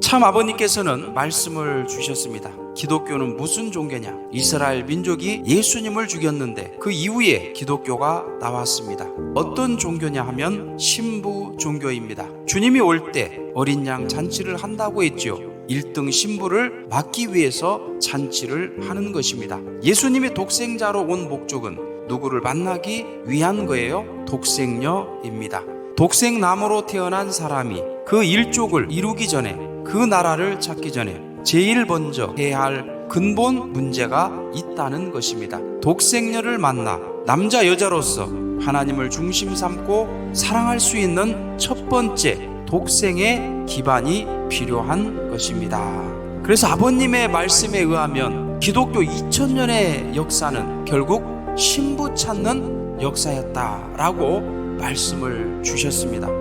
참 아버님께서는 말씀을 주셨습니다. 기독교는 무슨 종교냐? 이스라엘 민족이 예수님을 죽였는데 그 이후에 기독교가 나왔습니다. 어떤 종교냐 하면 신부 종교입니다. 주님이 올 때 어린 양 잔치를 한다고 했죠. 1등 신부를 막기 위해서 잔치를 하는 것입니다. 예수님이 독생자로 온 목적은 누구를 만나기 위한 거예요? 독생녀입니다. 독생남으로 태어난 사람이 그 일족을 이루기 전에, 그 나라를 찾기 전에 제일 먼저 해야 할 근본 문제가 있다는 것입니다. 독생녀를 만나 남자 여자로서 하나님을 중심 삼고 사랑할 수 있는 첫 번째 독생의 기반이 필요한 것입니다. 그래서 아버님의 말씀에 의하면 기독교 2000년의 역사는 결국 신부 찾는 역사였다라고 말씀을 주셨습니다.